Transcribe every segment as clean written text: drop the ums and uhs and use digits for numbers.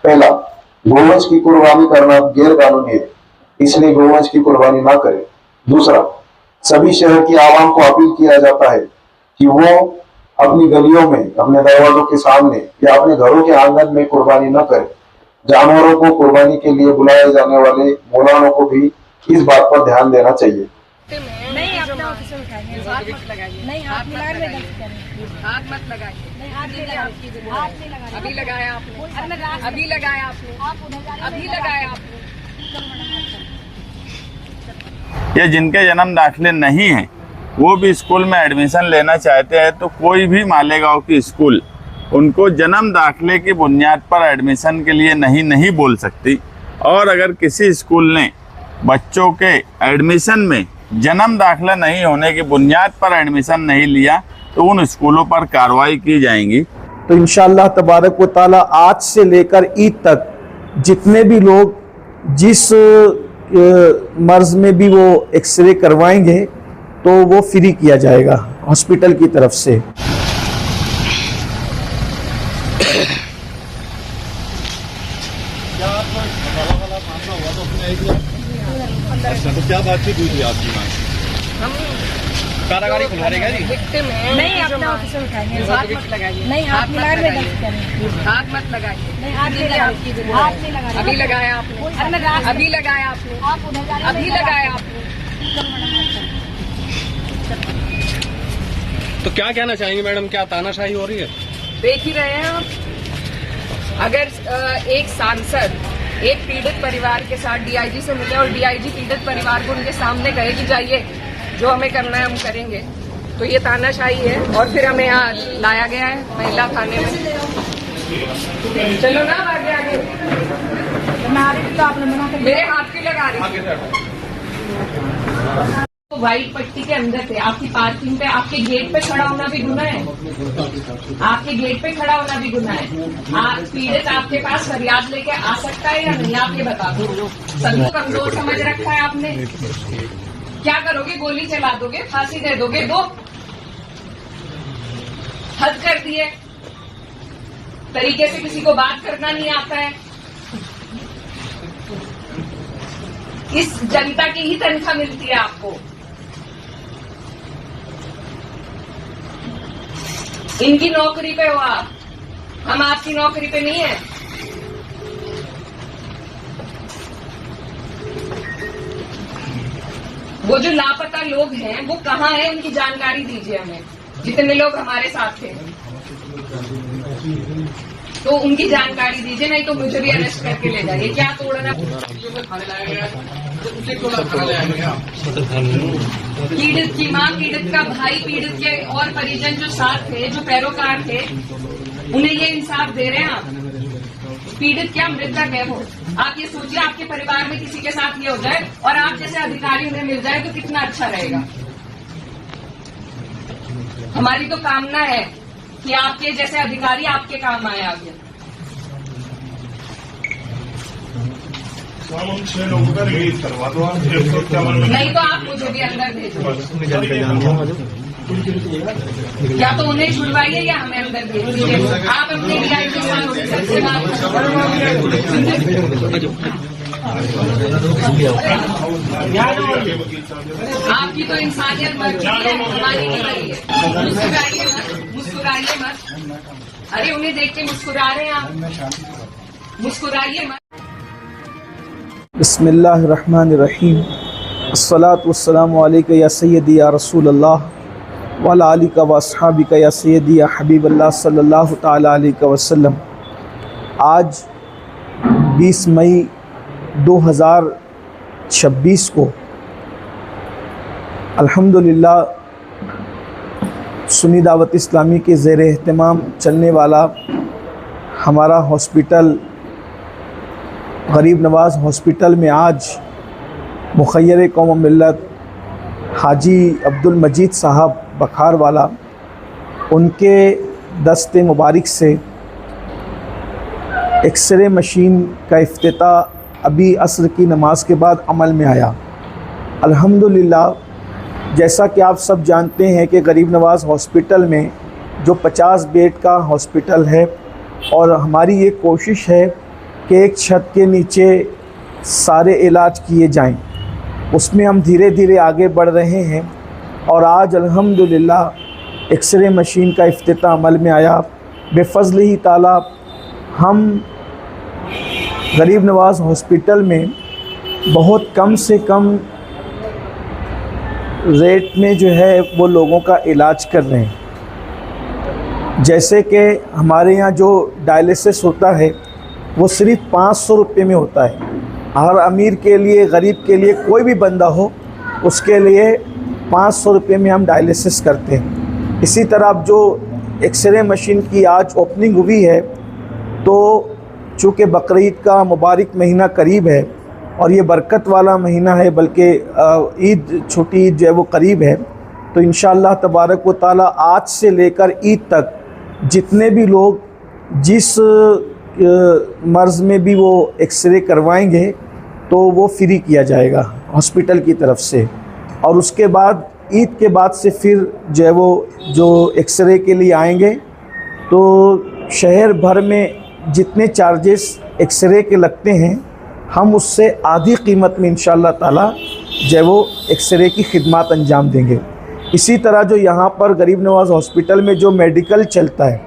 पहला, गोवंश की कुर्बानी करना गैर कानूनी है, इसलिए गोवंश की कुर्बानी ना करें। दूसरा, सभी शहर की आवाम को अपील किया जाता है कि वो अपनी गलियों में, अपने दरवाजों के सामने या अपने घरों के आंगन में कुर्बानी न करें। जानवरों को कुर्बानी के लिए बुलाए जाने वाले मौलानों को भी इस बात पर ध्यान देना चाहिए। नहीं, अपना ऑफिसर उठाइए, हाथ मत लगाइए, नहीं हाथ मिला रहे हैं, हाथ मत लगाइए, नहीं हाथ नहीं लगाइए, हाथ नहीं लगाइए, अभी लगाया आपने, अभी लगाया आपने, अभी लगाया आपने। ये जिनके जन्म दाखिले नहीं हैं वो भी स्कूल में एडमिशन लेना चाहते हैं तो कोई भी मालेगांव की स्कूल उनको जन्म दाखिले की बुनियाद पर एडमिशन के लिए नहीं बोल सकती। और अगर किसी स्कूल ने बच्चों के एडमिशन में जन्म दाखिला नहीं होने की बुनियाद पर एडमिशन नहीं लिया तो उन स्कूलों पर कार्रवाई की जाएंगी। तो इंशाअल्लाह तबारक व ताला आज से लेकर ईद तक जितने भी लोग जिस मर्ज में भी वो एक्सरे करवाएंगे तो वो फ्री किया जाएगा हॉस्पिटल की तरफ से। तो क्या बातचीत हुई थी आपकी? हम कारागारी खुलवा देगा जी? नहीं, अपना ऑफिसर उठाइए, हाथ मत लगाइए, नहीं हाथ मिला रहे हैं, हाथ मत लगाइए, नहीं हाथ नहीं लगाइए, हाथ नहीं लगाइए, अभी लगाया आपने, अभी लगाया आपने, अभी लगाया आपने। तो क्या कहना चाहेंगे मैडम, क्या तानाशाही हो रही है? देख ही रहे हैं आप, अगर एक सांसद एक पीड़ित परिवार के साथ डीआईजी से मिले और डीआईजी पीड़ित परिवार को उनके सामने कहे कि जाइए जो हमें करना है हम करेंगे, तो ये तानाशाही है। और फिर हमें यहाँ लाया गया है महिला थाने में। चलो ना आगे आगे, मेरे हाथ की लगा रही तो व्हाइट पट्टी के अंदर थे, आपकी पार्किंग पे, आपके गेट पे खड़ा होना भी गुनाह है, आपके गेट पे खड़ा होना भी गुनाह है। आप पीड़ित आपके पास फरियाद लेके आ सकता है या नहीं, आप ये बता दो। सबको कमजोर समझ रखा है आपने, क्या करोगे? गोली चला दोगे, फांसी दे दोगे? दो, हद कर दिए। तरीके से किसी को बात करना नहीं आता है। इस जनता की ही तनख्वाह मिलती है आपको, इनकी नौकरी पे हो आप, हम आपकी नौकरी पे नहीं है। वो जो लापता लोग हैं वो कहाँ हैं, उनकी जानकारी दीजिए हमें। जितने लोग हमारे साथ थे तो उनकी जानकारी दीजिए, नहीं तो मुझे भी अरेस्ट करके ले जाइए। क्या तोड़ना? पीड़ित की मां, पीड़ित का भाई, पीड़ित के और परिजन जो साथ थे, जो पैरोकार थे, उन्हें ये इंसाफ दे रहे हैं आप? पीड़ित क्या मृतक है वो? आप ये सोचिए, आपके परिवार में किसी के साथ ये हो जाए और आप जैसे अधिकारी उन्हें मिल जाए तो कितना अच्छा रहेगा। हमारी तो कामना है कि आपके जैसे अधिकारी आपके काम आए आगे। हम 6 लोगों का रिलीज करवा दो, नहीं तो आप मुझे भी अंदर भेजो, या तो उन्हें छुड़वाइए या हमें अंदर भेजिए। आप अपने डीआईजी सर से बात आपकी तो इंसानियत मर चुकी है, हमारी नहीं मरी है। मुस्कुराइए मत, मुस्कुराइए मत। अरे उन्हें देख के मुस्कुरा रहे हैं आप, मुस्कुराइए मत। बिस्मिल्लाहिर्रहमानिर्रहीम, अस्सलातु वस्सलामु अलैका या सय्यदी या रसूल अल्लाह व अला आलिका व अस्हाबिका या सय्यदी या हबीब अल्लाह सल्लल्लाहु तआला अलैहि वसल्लम। आज 20 मई 2026 को अल्हम्दुलिल्लाह सुन्नी दावत इस्लामी के ज़ेर एहतमाम चलने वाला हमारा हॉस्पिटल गरीब नवाज़ हॉस्पिटल में आज मुखय्यर कौम मिल्लत हाजी अब्दुल मजीद साहब बखार वाला, उनके दस्ते मुबारक से एक्सरे मशीन का इफ्तिताह अभी असर की नमाज के बाद अमल में आया। अल्हम्दुलिल्लाह, जैसा कि आप सब जानते हैं कि गरीब नवाज़ हॉस्पिटल में जो 50 बेड का हॉस्पिटल है और हमारी ये कोशिश है कि एक छत के नीचे सारे इलाज किए जाएं। उसमें हम धीरे धीरे आगे बढ़ रहे हैं और आज अल्हम्दुलिल्लाह एक्सरे मशीन का इफ्तिताह अमल में आया। बेफज़ल ही ताला हम गरीब नवाज़ हॉस्पिटल में बहुत कम से कम रेट में जो है वो लोगों का इलाज कर रहे हैं। जैसे कि हमारे यहाँ जो डायलिसिस होता है वो सिर्फ 500 रुपये में होता है। हर अमीर के लिए, गरीब के लिए, कोई भी बंदा हो उसके लिए 500 रुपये में हम डायलिसिस करते हैं। इसी तरह अब जो एक्सरे मशीन की आज ओपनिंग हुई है, तो चूँकि बकरीद का मुबारक महीना करीब है और ये बरकत वाला महीना है, बल्कि ईद, छोटी ईद जो है वो करीब है, तो इंशाअल्लाह तबारक व ताला आज से लेकर ईद तक जितने भी लोग जिस मर्ज़ में भी वो एक्सरे करवाएंगे तो वो फ्री किया जाएगा हॉस्पिटल की तरफ से। और उसके बाद ईद के बाद से फिर जो है वो जो एक्सरे के लिए आएंगे तो शहर भर में जितने चार्जेस एक्सरे के लगते हैं हम उससे आधी कीमत में इंशाअल्लाह ताला जो है वो एक्सरे की खिदमत अंजाम देंगे। इसी तरह जो यहाँ पर गरीब नवाज़ हॉस्पिटल में जो मेडिकल चलता है,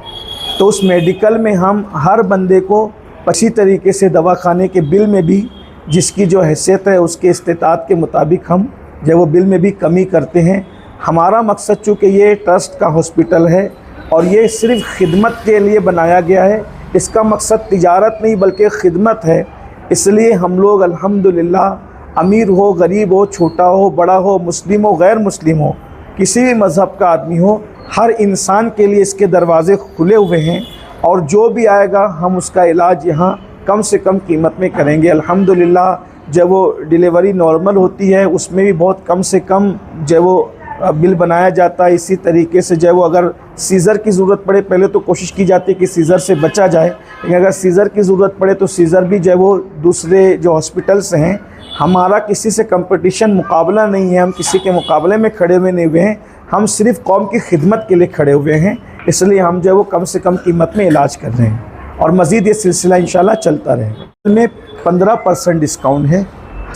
तो उस मेडिकल में हम हर बंदे को अच्छी तरीके से दवाखाने के बिल में भी जिसकी जो हैसियत है उसके इस्तिताअत के मुताबिक हम जो वो बिल में भी कमी करते हैं। हमारा मकसद चूँकि ये ट्रस्ट का हॉस्पिटल है और ये सिर्फ खिदमत के लिए बनाया गया है, इसका मकसद तिजारत नहीं बल्कि खिदमत है। इसलिए हम लोग अल्हम्दुलिल्लाह अमीर हो, गरीब हो, छोटा हो, बड़ा हो, मुस्लिम हो, गैर मुस्लिम हो, किसी भी मज़हब का आदमी हो, हर इंसान के लिए इसके दरवाज़े खुले हुए हैं और जो भी आएगा हम उसका इलाज यहाँ कम से कम कीमत में करेंगे। अल्हम्दुलिल्लाह जब वो डिलीवरी नॉर्मल होती है उसमें भी बहुत कम से कम जो वो बिल बनाया जाता है। इसी तरीके से जो वो अगर सीज़र की ज़रूरत पड़े, पहले तो कोशिश की जाती है कि सीज़र से बचा जाए, लेकिन अगर सीज़र की ज़रूरत पड़े तो सीज़र भी जो वो दूसरे जो हॉस्पिटल्स हैं, हमारा किसी से कंपटीशन मुकाबला नहीं है, हम किसी के मुकाबले में खड़े हुए नहीं हुए हैं, हम सिर्फ कौम की खिदमत के लिए खड़े हुए हैं। इसलिए हम जो वो कम से कम कीमत में इलाज कर रहे हैं और मज़ीद ये सिलसिला इंशाल्लाह चलता रहेगा। में 15% डिस्काउंट है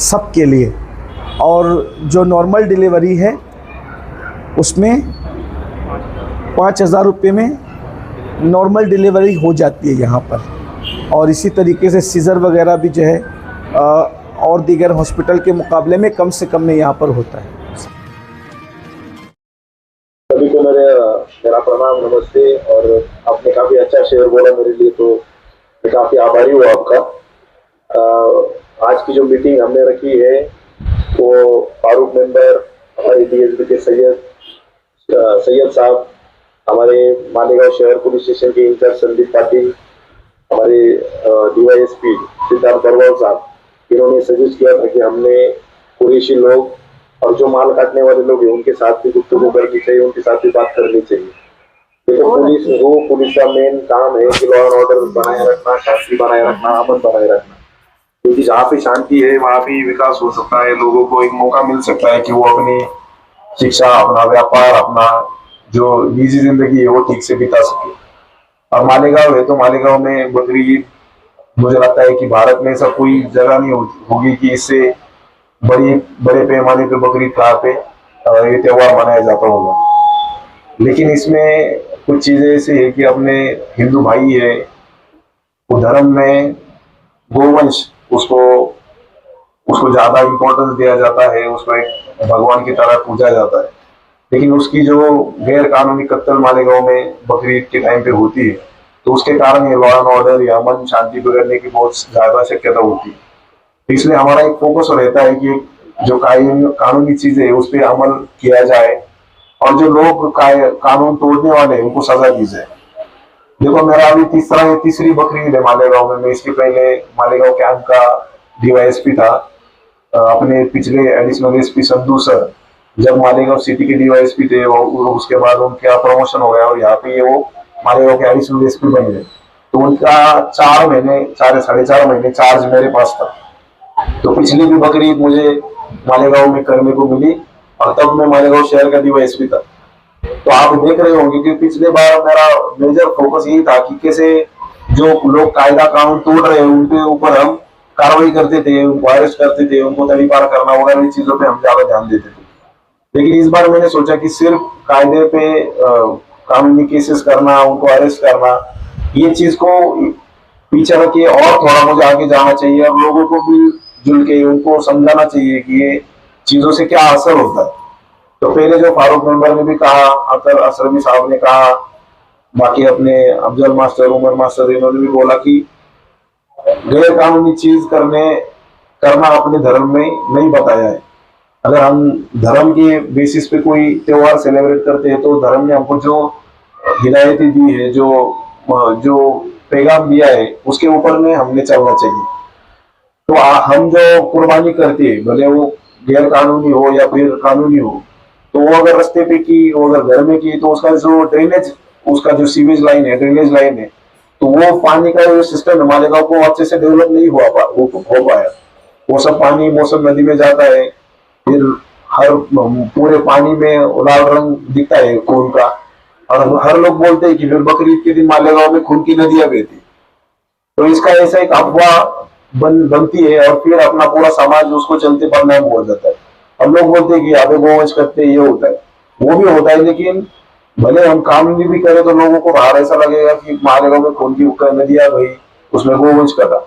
सब के लिए और जो नॉर्मल डिलीवरी है उसमें 5000 रुपये में नॉर्मल डिलीवरी हो जाती है यहाँ पर। और इसी तरीके से सीज़र वगैरह भी जो है और दीगर हॉस्पिटल के मुकाबले में कम से कम में यहाँ पर होता है। सभी को मेरा प्रणाम, नमस्ते। और आपने काफ़ी अच्छा शेयर बोला मेरे लिए, तो मैं काफ़ी आभारी हूँ आपका। आज की जो मीटिंग हमने रखी है वो फारूक मेंबर, हमारे DSP के सैयद साहब, हमारे मालेगांव शहर पुलिस स्टेशन के इंचार्ज संदीप पाटिल, हमारे DYSP सिद्धार्थ बरवाल साहब, इन्होंने सजेस्ट किया था कि हमने कुरैशी लोग और जो माल काटने वाले लोग हैं उनके साथ भी गुफ्तगू करनी चाहिए, उनके साथ भी बात करनी चाहिए। देखो पुलिस का मेन काम है कि लॉ एंड ऑर्डर बनाए रखना, शांति बनाए रखना, अमन बनाए रखना, क्योंकि जहाँ पे शांति है वहाँ पे विकास हो सकता है, लोगों को एक मौका मिल सकता है कि वो अपनी शिक्षा, अपना व्यापार, अपना जो निजी जिंदगी है वो ठीक से बिता सके। और मालेगांव है तो मालेगांव में बकरीद, मुझे लगता है कि भारत में ऐसा कोई जगह नहीं होगी कि इससे बड़े पैमाने पे बकरीद पे ये त्यौहार मनाया जाता होगा। लेकिन इसमें कुछ चीजें ऐसी है कि अपने हिंदू भाई है, वो धर्म में गोवंश उसको ज्यादा इम्पोर्टेंस दिया जाता है, उसको एक भगवान की तरह पूजा जाता है। लेकिन उसकी जो गैर कानूनी कत्ल मालेगांव में बकरीद के टाइम पे होती है, तो उसके कारण ये लॉ एंड ऑर्डर या अमन शांति बिगड़ने की बहुत ज्यादा शक्यता होती है। इसलिए हमारा एक फोकस रहता है कि जो कानूनी चीजें है उस पर अमल किया जाए और जो लोग कानून तोड़ने वाले हैं उनको सजा दी जाए। देखो मेरा अभी तीसरी बकरीद है मालेगांव में। मैं इसके पहले मालेगांव कैंप का DYSP था। अपने पिछले एडिशनल SP संधू सर जब मालेगांव सिटी के DYSP थे, उसके बाद उनका प्रमोशन हो गया और यहाँ पे वो मालेगांव के एडिशनल SP बन गए। तो उनका 4 महीने, 4.5 महीने चार्ज मेरे पास था। तो पिछली भी बकरीद मुझे मालेगांव में करने को मिली और तब मैं मालेगांव शहर का DYSP था। तो आप देख रहे होंगे कि पिछले बार मेरा मेजर फोकस यही था कि कैसे जो लोग कायदा कानून तोड़ रहे हैं उनके ऊपर हम कार्रवाई करते थे, उनको अरेस्ट करते थे, उनको तड़ीपार करना वगैरह चीजों पे हम ज्यादा ध्यान देते थे। लेकिन इस बार मैंने सोचा कि सिर्फ कायदे पे कानूनी केसेस करना, उनको अरेस्ट करना, ये चीज को पीछे रखिए और थोड़ा मुझे आगे जाना चाहिए और लोगों को भी जुल के उनको समझाना चाहिए कि ये चीजों से क्या असर होता है। तो पहले जो फारूक मेंबर ने भी कहा, अतर असरमी साहब ने कहा, बाकी अपने अफजल मास्टर, उमर मास्टर, इन्होंने भी बोला कि गैर कानूनी चीज करना अपने धर्म में नहीं बताया है। अगर हम धर्म के बेसिस पे कोई त्योहार सेलिब्रेट करते हैं तो धर्म ने हमको जो हिदायतें दी है, जो पैगाम दिया है, उसके ऊपर में हमने चलना चाहिए। तो हम जो कुर्बानी करते हैं, भले वो गैर कानूनी हो या फिर कानूनी हो, तो वो अगर रास्ते पे की, वो अगर घर में की, तो उसका जो ड्रेनेज, उसका जो सीवेज लाइन है, ड्रेनेज लाइन है, तो वो पानी का जो सिस्टम हमारे गाँव को अच्छे से डेवलप नहीं हो पाया। वो सब पानी मौसम नदी में जाता है, फिर हर पूरे पानी में लाल रंग दिखता है खून का, और हर लोग बोलते हैं कि फिर बकरीद के दिन मालेगांव में खून की नदियां बहती। तो इसका ऐसा एक अफवाह बनती है और फिर अपना पूरा समाज उसको चलते बदनाम हो जाता है। अब लोग बोलते हैं कि आधे गोवंश करते ये होता है, वो भी होता है, लेकिन भले हम कानूनी भी करें तो लोगों को बाहर ऐसा लगेगा कि मालेगांव में खून की नदियां गई, उसमें गोवंश करा।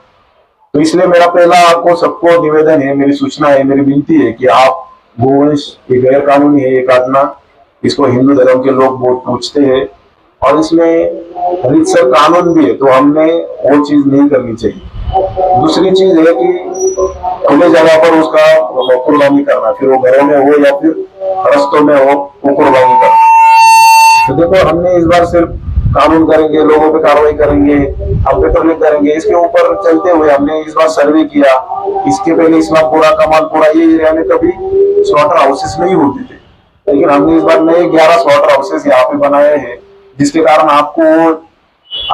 तो इसलिए मेरा पहला आपको सबको निवेदन है, मेरी सूचना है, मेरी विनती है कि आप गोवंश ये गैर कानूनी है, ये काटना, इसको हिंदू धर्म के लोग बहुत पूछते हैं और इसमें रीतसर कानून भी है, तो हमने वो चीज नहीं करनी चाहिए। दूसरी चीज है कि खुले जगह पर उसका कुर्बानी करना, फिर वो घरों में हो या फिर रस्तों में हो, वो कुर्बानी करना। तो देखो, हमने इस बार सिर्फ कानून करेंगे, लोगों पे कार्रवाई करेंगे, हम पेपर लीक करेंगे, इसके ऊपर चलते हुए हमने इस बार सर्वे किया। इसके पहले इस्लामपुरा, कमालपुरा, ये एरिया में कभी स्लॉटर हाउसेस नहीं होते थे, लेकिन हमने इस बार नए 11 स्लॉटर हाउसेस यहाँ पे बनाए हैं, जिसके कारण आपको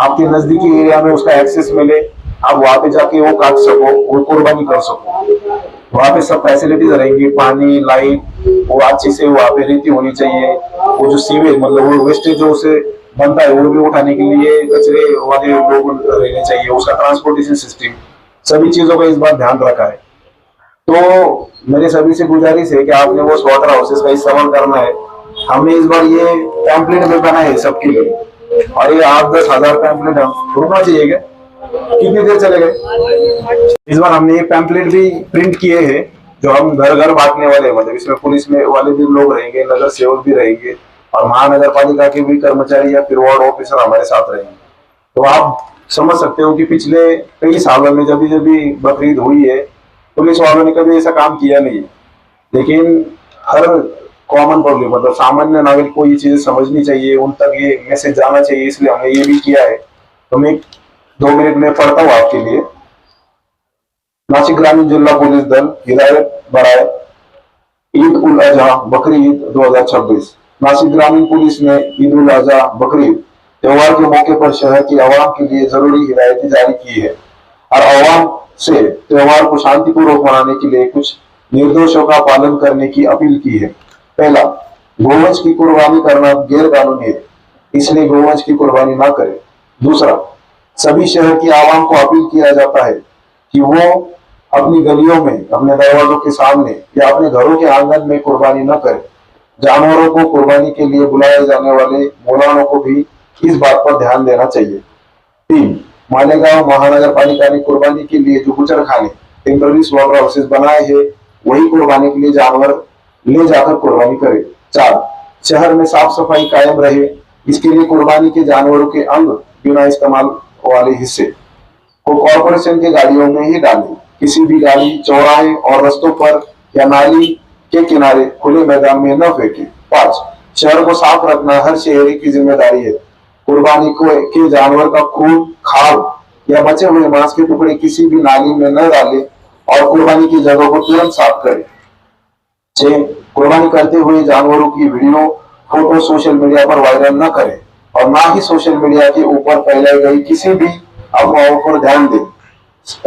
आपके नजदीकी एरिया में उसका एक्सेस मिले, आप वहां पे जाके वो काट सको, वो कुर्बानी कर सको। वहां पे सब फैसिलिटीज रहेंगी, पानी, लाइट, वो अच्छे से वहां पे रीति होनी चाहिए। वो जो सीवेज, मतलब वो वेस्टेज जो उसे बनता है, वो भी उठाने के लिए कचरे वाले लोग रहने चाहिए, उसका ट्रांसपोर्टेशन सिस्टम, सभी चीजों का इस बार ध्यान रखा है। तो मेरे सभी से गुजारिश है कि आपने वो स्लॉटर हाउसेस का इस्तेमाल करना है। हमने इस बार ये पैम्पलेट में बनाए है सबके लिए, और ये 8-10 हजार पैम्पलेट हम रुकना चाहिए क्या? कितनी देर चलेगा? इस बार हमने ये पैम्पलेट भी प्रिंट किए हैं जो हम घर घर बांटने वाले हैं। मतलब इसमें पुलिस में वाले भी लोग रहेंगे, नगर सेवक भी रहेंगे और महानगर पालिका के भी कर्मचारी या फिर वार्ड ऑफिसर हमारे साथ रहेंगे। तो आप समझ सकते हो कि पिछले कई सालों में जब भी बकरीद हुई है, पुलिस वालों ने कभी ऐसा काम किया नहीं, लेकिन हर कॉमन पब्लिक, मतलब सामान्य नागरिक को ये चीजें समझनी चाहिए, उन तक ये मैसेज जाना चाहिए, इसलिए हमने ये भी किया है। तो मैं 2 मिनट में पढ़ता हूँ आपके लिए। नासिक ग्रामीण जिला पुलिस दल हिदायत बढ़ाए, ईद उल अजहा बकरी ईद 2026। नासिक ग्रामीण पुलिस ने ईद उल अजहा बकरी ईद त्योहार के मौके पर शहर की आवाम के लिए जरूरी हिदायतें जारी की है और आवाम से त्योहार को शांतिपूर्वक मनाने के लिए कुछ निर्देशों का पालन करने की अपील की है। पहला, गोवंश की कुर्बानी करना गैर कानूनी है, इसलिए गोवंश की कुर्बानी ना करें। दूसरा, सभी शहर की आवाम को अपील किया जाता है कि वो अपनी गलियों में, अपने दरवाजों के सामने या अपने घरों के आंगन में कुर्बानी न करें। जानवरों को कुर्बानी के लिए बुलाए जाने वाले मौलानों को भी इस बात पर ध्यान देना चाहिए। 3, मालेगांव महानगर पालिका ने कुर्बानी के लिए जो बुचड़खाने, टेम्पररी स्लॉटर हाउसेस बनाए हैं, वही कुर्बानी के लिए जानवर ले जाकर कुर्बानी करे। 4, शहर में साफ सफाई कायम रहे, इसके लिए कुर्बानी के जानवरों के अंग बिना इस्तेमाल वाले हिस्से को कॉर्पोरेशन के गाड़ियों में ही डालें। किसी भी गाड़ी, चौराहे और रस्तों पर या नाली के किनारे खुले मैदान में न फेंके। 5, शहर को साफ रखना हर शहरी की जिम्मेदारी है। कुर्बानी के जानवर का खून, खाल या बचे हुए मांस के टुकड़े किसी भी नाली में न डाले और कुर्बानी की जगह को तुरंत साफ करें। 6, कुर्बानी करते हुए जानवरों की वीडियो, फोटो सोशल मीडिया पर वायरल न करें और ना ही सोशल मीडिया के ऊपर फैलाई गई किसी भी अफवाहों पर ध्यान दें।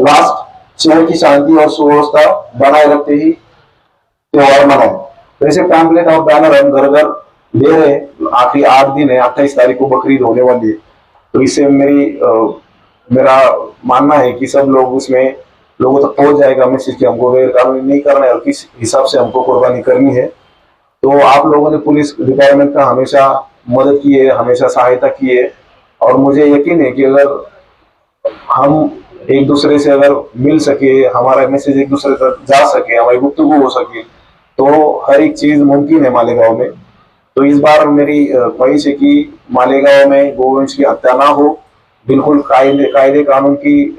लास्ट, शहर की शांति और सुव्यवस्था बनाए रखते ही त्योहार मनाएं। वैसे पैम्पलेट और बैनर हम घर घर दे रहे हैं। आखिरी 8 दिन है, 28 तारीख को बकरीद होने वाली है, तो इससे मेरी मेरा मानना है कि सब लोग उसमें लोगों तक पहुंच जाएगा मैसेज कि हमको गैर कानूनी नहीं करना है और किस हिसाब से हमको कुर्बानी करनी है। तो आप लोगों ने पुलिस डिपार्टमेंट का हमेशा मदद की है, हमेशा सहायता की है, और मुझे यकीन है कि अगर हम एक दूसरे से अगर मिल सके, हमारा मैसेज एक दूसरे तक जा सके, हमारी गुफ्तगू हो सके, तो हर एक चीज मुमकिन है मालेगांव में। तो इस बार मेरी ख्वाहिश है कि मालेगांव में गोवंश की हत्या ना हो, बिल्कुल कायदे कानून की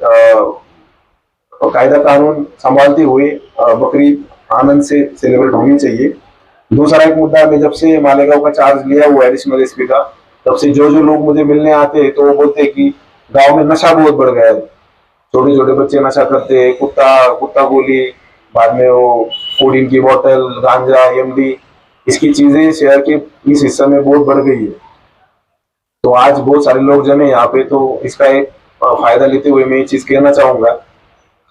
कायदा कानून संभालते हुए बकरीद आनंद से सेलिब्रेट होनी चाहिए। दूसरा एक मुद्दा, मैं जब से मालेगांव का चार्ज लिया हुआ है एडिशनल एसपी का, तब से जो जो लोग मुझे मिलने आते हैं तो वो बोलते हैं कि गांव में नशा बहुत बढ़ गया है, छोटे छोटे बच्चे नशा करते हैं, कुत्ता गोली, बाद में वो कोडीन की बोतल, गांजा, एमडी, इसकी चीजें शहर के इस हिस्से में बहुत बढ़ गई है। तो आज बहुत सारे लोग जमे यहाँ पे, तो इसका एक फायदा लेते हुए मैं ये चीज कहना चाहूंगा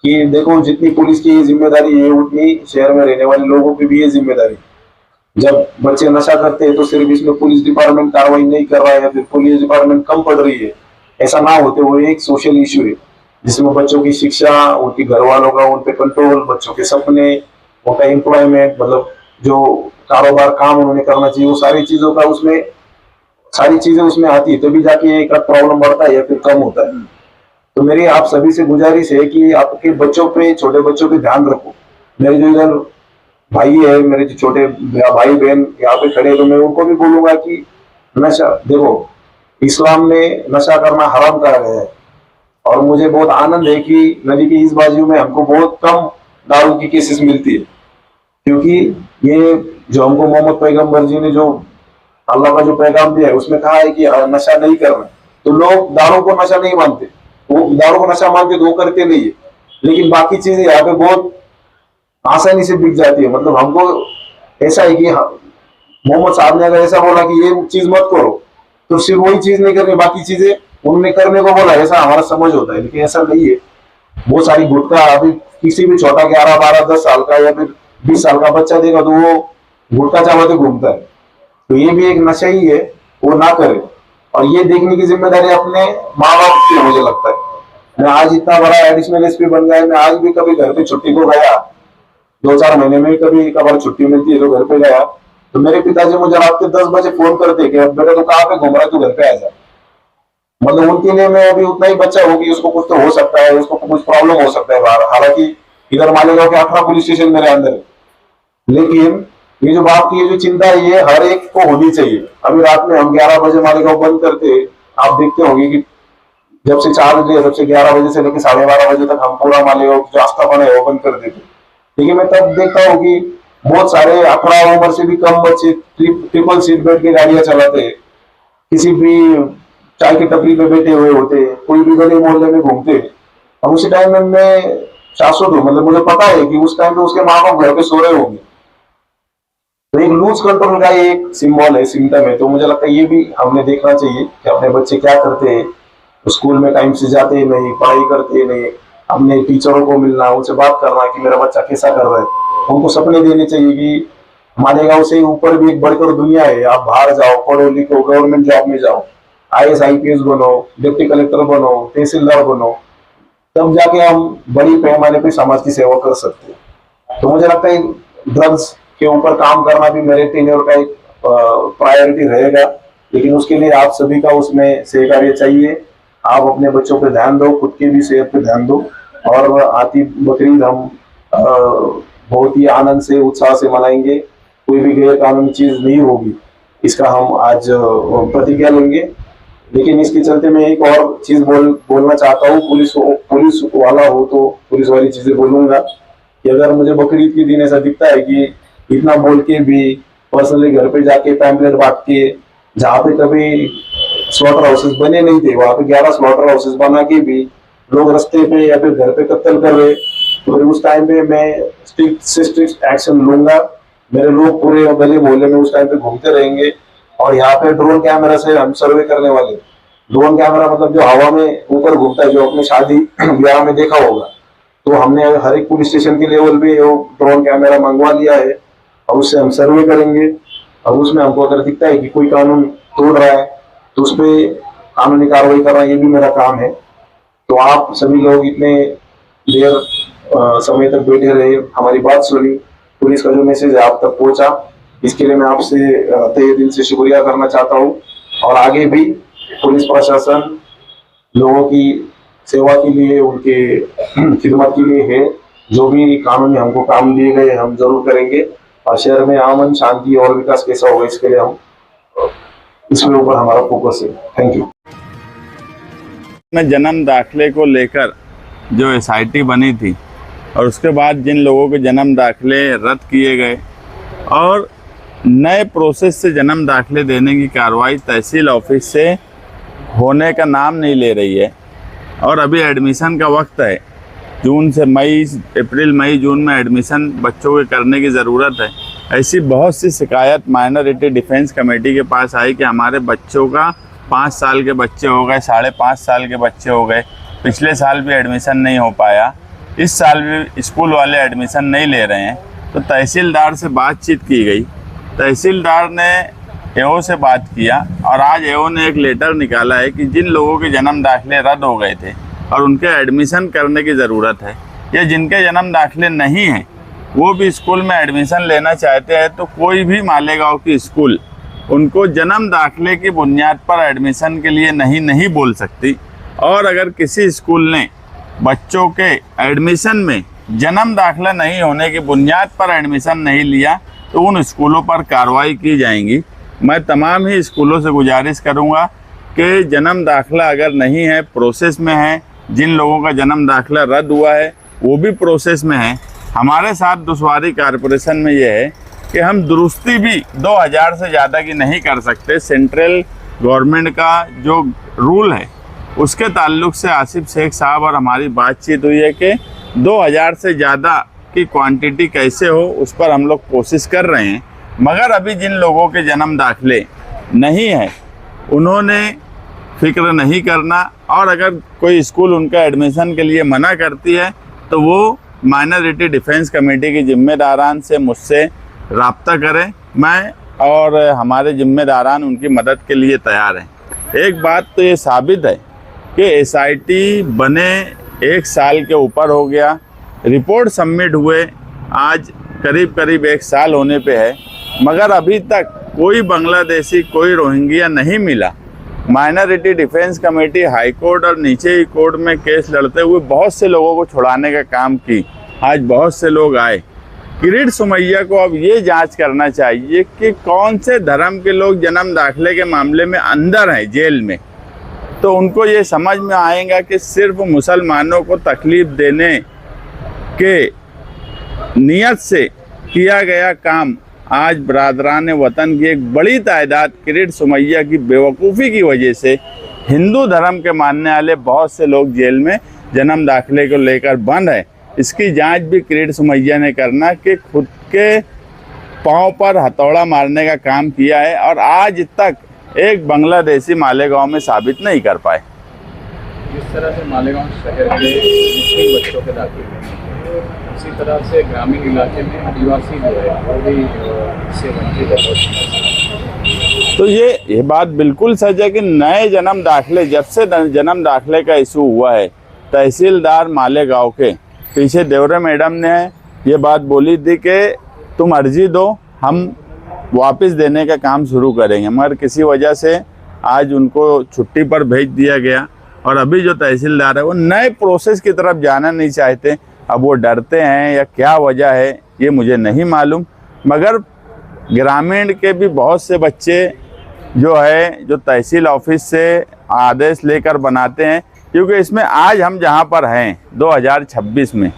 कि देखो, जितनी पुलिस की जिम्मेदारी है उतनी शहर में रहने वाले लोगों की भी ये जिम्मेदारी। जब बच्चे नशा करते हैं तो सिर्फ इसमें पुलिस डिपार्टमेंट कार्रवाई नहीं कर रहा है या फिर पुलिस डिपार्टमेंट कम पड़ रही है, ऐसा ना होते हुए एक सोशल इश्यू है जिसमें बच्चों की शिक्षा, उनके घर वालों का उन पे कंट्रोल, बच्चों के सपने, उनका एम्प्लॉयमेंट, मतलब जो कारोबार काम उन्होंने करना चाहिए, वो सारी चीजें उसमें आती है, तभी जाके एक प्रॉब्लम बढ़ता है या फिर कम होता है। तो मेरी आप सभी से गुजारिश है कि आपके बच्चों पे, छोटे बच्चों पे ध्यान रखो। मेरे जो इधर भाई है, मेरे जो छोटे भाई बहन यहाँ पे खड़े, तो मैं उनको भी बोलूंगा कि नशा, देखो इस्लाम में नशा करना हराम कहा गया है, और मुझे बहुत आनंद है कि नदी की इस बाजू में हमको बहुत कम दारू की केसेस मिलती है, क्योंकि ये जो हमको मोहम्मद पैगंबर जी ने जो अल्लाह का जो पैगाम दिया है उसमें कहा है कि नशा नहीं करना। तो लोग दारू को नशा नहीं मानते, वो दारू को नशा मानते तो वो करते नहीं है, लेकिन बाकी चीजें यहाँ पे बहुत आसानी से बिक जाती है। मतलब हमको ऐसा है कि मोहम्मद साहब ने अगर ऐसा बोला कि ये चीज मत करो, तो सिर्फ वही चीज नहीं करनी, बाकी चीजें उन्होंने करने को बोला, ऐसा हमारा समझ होता है, लेकिन ऐसा नहीं है। बहुत सारी गुटखा अभी किसी भी छोटा 11, 12, 10 साल का या फिर 20 साल का बच्चा देगा तो वो गुटखा चावते घूमता है। तो ये भी एक नशा ही है, वो ना करे, और ये देखने की जिम्मेदारी अपने माँ बाप की, मुझे लगता है। मैं आज इतना बड़ा एडिशनल एसपी बन गया, मैं आज भी कभी घर पे छुट्टी को गया, 2-4 महीने में कभी कभार छुट्टी मिलती है तो घर पे गया, तो मेरे पिताजी मुझे रात के 10 बजे फोन करते कि बेटा तो कहाँ पे घूम रहा है, तू घर पे आ जा। मतलब उनके लिए मैं अभी उतना ही बच्चा हूँ कि उसको कुछ तो हो सकता है, उसको कुछ प्रॉब्लम हो सकता है बाहर। हालांकि इधर मालेगांव के 18 पुलिस स्टेशन मेरे अंदर है, लेकिन ये जो बात की, ये जो चिंता है, ये हर एक को होनी चाहिए। अभी रात में हम 11 बजे मालेगांव बंद करते, आप देखते होंगे कि जब से चार्ज लिया तब से 11 बजे से लेकर 12:30 बजे तक हम पूरा मालेगांव जो रास्ता बना है वो बंद कर देते। लेकिन मैं तब देखता हूँ कि बहुत सारे 18 उम्र से भी कम बच्चे ट्रिपल सीट बेल्ट की गाड़ियां चलाते हैं, किसी भी चाय की टपरी पे बैठे हुए होते, कोई भी गली मोहल्ले में घूमते, और उसी टाइम में मैं शाश्वत हूँ, मतलब मुझे पता है कि उस टाइम पे उसके माँ बाप घर पे सो रहे होंगे। तो एक लूज कंट्रोल का एक सिंबल है, सिम्टम है। तो मुझे लगता है ये भी हमने देखना चाहिए कि अपने बच्चे क्या करते हैं, स्कूल में टाइम से जाते नहीं, पढ़ाई करते नहीं, अपने टीचरों को मिलना, उनसे बात करना कि मेरा बच्चा कैसा कर रहा है। उनको सपने देने चाहिए कि मालेगांव से ऊपर भी एक बढ़कर दुनिया है, आप बाहर जाओ, पढ़ो लिखो, गवर्नमेंट जॉब में जाओ, IAS IPS बनो, डिप्टी कलेक्टर बनो, तहसीलदार बनो, तब जाके हम बड़ी पैमाने पे समाज की सेवा कर सकते हैं। तो मुझे लगता है ड्रग्स के ऊपर काम करना भी मेरे टेन्योर का एक प्रायोरिटी रहेगा, लेकिन उसके लिए आप सभी का उसमें सहकार्य चाहिए। आप अपने बच्चों पे ध्यान दो, खुद की भी सेहत पे ध्यान दो, और आती बकरीद हम बहुत ही आनंद से, उत्साह से मनाएंगे। कोई भी गैर कानूनी चीज नहीं होगी, इसका हम आज प्रतिज्ञा लेंगे। लेकिन इसके चलते मैं एक और चीज बोलना चाहता हूँ, पुलिस वाला हो तो पुलिस वाली चीजें बोलूंगा कि अगर मुझे बकरीद के दिन ऐसा दिखता है कि इतना बोल के भी पर्सनली घर पे जाके पैम्पलेट बांट के, जहाँ पे कभी स्लॉटर हाउसेस बने नहीं थे वहां पे 11 स्लॉटर हाउसेस बना के भी लोग रास्ते पे या फिर घर पे कत्ल कर रहे, तो उस टाइम पे मैं स्ट्रिक्ट से स्ट्रिक्ट एक्शन लूंगा। मेरे लोग पूरे गली मोहल्ले में उस टाइम पे घूमते रहेंगे, और यहाँ पे ड्रोन कैमरा से हम सर्वे करने वाले। ड्रोन कैमरा मतलब जो हवा में ऊपर घूमता है, जो अपने शादी ब्याह में देखा होगा, तो हमने हर एक पुलिस स्टेशन के लेवल पे वो ड्रोन कैमरा मंगवा लिया है, और उससे हम सर्वे करेंगे। और उसमें हमको अगर दिखता है कि कोई कानून तोड़ रहा है तो उस पर कानूनी कार्रवाई करना, ये भी मेरा काम है। तो आप सभी लोग इतने देर समय तक बैठे रहे, हमारी बात सुनी, पुलिस का जो मैसेज है आप तक पहुंचा, इसके लिए मैं आपसे तहे दिल से शुक्रिया करना चाहता हूं। और आगे भी पुलिस प्रशासन लोगों की सेवा के लिए, उनके खिदमत के लिए है, जो भी कानूनी हमको काम दिए गए हम जरूर करेंगे। और शहर में अमन शांति और विकास कैसा होगा इसके लिए हम इसके ऊपर हमारा फोकस है। Thank you. जन्म दाखिले को लेकर जो एसआईटी बनी थी और उसके बाद जिन लोगों के जन्म दाखिले रद्द किए गए और नए प्रोसेस से जन्म दाखिले देने की कार्रवाई तहसील ऑफिस से होने का नाम नहीं ले रही है और अभी एडमिशन का वक्त है, जून से मई, अप्रैल मई जून में एडमिशन बच्चों के करने की ज़रूरत है। ऐसी बहुत सी शिकायत माइनॉरिटी डिफेंस कमेटी के पास आई कि हमारे बच्चों का 5 साल के बच्चे हो गए, 5.5 साल के बच्चे हो गए, पिछले साल भी एडमिशन नहीं हो पाया, इस साल भी स्कूल वाले एडमिशन नहीं ले रहे हैं। तो तहसीलदार से बातचीत की गई, तहसीलदार ने एओ से बात किया और आज एओ ने एक लेटर निकाला है कि जिन लोगों के जन्म दाखिले रद्द हो गए थे और उनके एडमिशन करने की ज़रूरत है या जिनके जन्म दाखिले नहीं हैं वो भी स्कूल में एडमिशन लेना चाहते हैं तो कोई भी मालेगांव की स्कूल उनको जन्म दाखिले की बुनियाद पर एडमिशन के लिए नहीं बोल सकती। और अगर किसी स्कूल ने बच्चों के एडमिशन में जन्म दाखिला नहीं होने की बुनियाद पर एडमिशन नहीं लिया तो उन स्कूलों पर कार्रवाई की जाएंगी। मैं तमाम ही स्कूलों से गुजारिश करूंगा कि जन्म दाखिला अगर नहीं है, प्रोसेस में है, जिन लोगों का जन्म दाखिला रद्द हुआ है वो भी प्रोसेस में है। हमारे साथ दुश्वारी कॉरपोरेशन में ये है कि हम दुरुस्ती भी 2000 से ज़्यादा की नहीं कर सकते। सेंट्रल गवर्नमेंट का जो रूल है उसके ताल्लुक से आसिफ शेख साहब और हमारी बातचीत हुई है कि 2000 से ज़्यादा की क्वांटिटी कैसे हो उस पर हम लोग कोशिश कर रहे हैं। मगर अभी जिन लोगों के जन्म दाखिले नहीं है उन्होंने फिक्र नहीं करना और अगर कोई स्कूल उनका एडमिशन के लिए मना करती है तो वो माइनॉरिटी डिफेंस कमेटी के जिम्मेदारान से मुझसे राब्ता करें। मैं और हमारे जिम्मेदारान उनकी मदद के लिए तैयार हैं। एक बात तो ये साबित है कि एसआईटी बने 1 साल के ऊपर हो गया, रिपोर्ट सबमिट हुए आज करीब 1 साल होने पे है, मगर अभी तक कोई बांग्लादेशी, कोई रोहिंग्या नहीं मिला। Minority defence committee high court और नीचे ही कोर्ट में केस लड़ते हुए बहुत से लोगों को छुड़ाने का काम की। आज बहुत से लोग आए। किरीट सुमैया को अब ये जांच करना चाहिए कि कौन से धर्म के लोग जन्म दाखिले के मामले में अंदर हैं जेल में, तो उनको ये समझ में आएगा कि सिर्फ मुसलमानों को तकलीफ देने के नियत से किया गया काम आज बरादरान वतन की एक बड़ी तादाद किरीट सुमैया की बेवकूफ़ी की वजह से हिंदू धर्म के मानने वाले बहुत से लोग जेल में जन्म दाखिले को लेकर बंद है। इसकी जांच भी किरीट सुमैया ने करना कि खुद के पांव पर हथौड़ा मारने का काम किया है और आज तक एक बांग्लादेशी मालेगांव में साबित नहीं कर पाए। जिस तरह से मालेगांव शहर में मुस्लिम बच्चों के दाखिले हैं, उसी तरह से ग्रामीण इलाके में आदिवासी जो है वो भी इससे वंचित है। तो ये बात बिल्कुल सच है कि नए जन्म दाखिले, जब से जन्म दाखिले का इशू हुआ है, तहसीलदार मालेगांव के पीछे देवरे मैडम ने ये बात बोली थी कि तुम अर्जी दो, हम वापस देने का काम शुरू करेंगे, मगर किसी वजह से आज उनको छुट्टी पर भेज दिया गया और अभी जो तहसीलदार है वो नए प्रोसेस की तरफ जाना नहीं चाहते। अब वो डरते हैं या क्या वजह है ये मुझे नहीं मालूम, मगर ग्रामीण के भी बहुत से बच्चे जो तहसील ऑफिस से आदेश लेकर बनाते हैं, क्योंकि इसमें आज हम जहाँ पर हैं 2026 में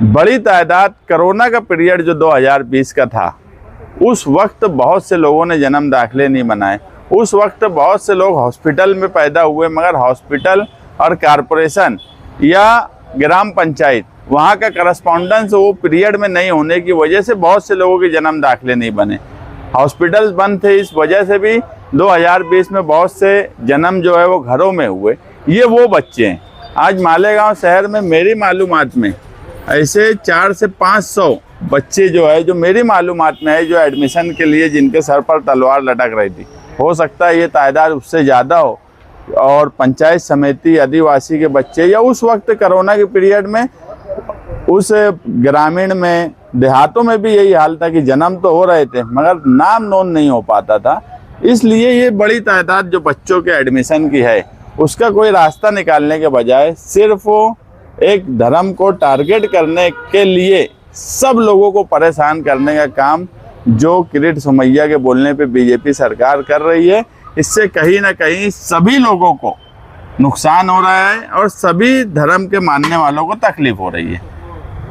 बड़ी तादाद, कोरोना का पीरियड जो 2020 का था उस वक्त बहुत से लोगों ने जन्म दाखिले नहीं बनाए। उस वक्त बहुत से लोग हॉस्पिटल में पैदा हुए, मगर हॉस्पिटल और कॉरपोरेशन या ग्राम पंचायत वहाँ का करस्पॉन्डेंस वो पीरियड में नहीं होने की वजह से बहुत से लोगों के जन्म दाखिले नहीं बने। हॉस्पिटल्स बंद थे, इस वजह से भी 2020 में बहुत से जन्म जो है वो घरों में हुए। ये वो बच्चे हैं। आज मालेगांव शहर में मेरी मालूमात में ऐसे 400 से 500 बच्चे जो मेरी मालूमात में है जो एडमिशन के लिए जिनके सर पर तलवार लटक रही थी। हो सकता है ये तादाद उससे ज़्यादा हो, और पंचायत समिति आदिवासी के बच्चे, या उस वक्त कोरोना के पीरियड में उस ग्रामीण में देहातों में भी यही हाल था कि जन्म तो हो रहे थे मगर नाम नोन नहीं हो पाता था। इसलिए ये बड़ी तादाद जो बच्चों के एडमिशन की है उसका कोई रास्ता निकालने के बजाय सिर्फ एक धर्म को टारगेट करने के लिए सब लोगों को परेशान करने का काम जो किरीट सोमैया के बोलने पे बीजेपी सरकार कर रही है, इससे कहीं ना कहीं सभी लोगों को नुकसान हो रहा है और सभी धर्म के मानने वालों को तकलीफ हो रही है।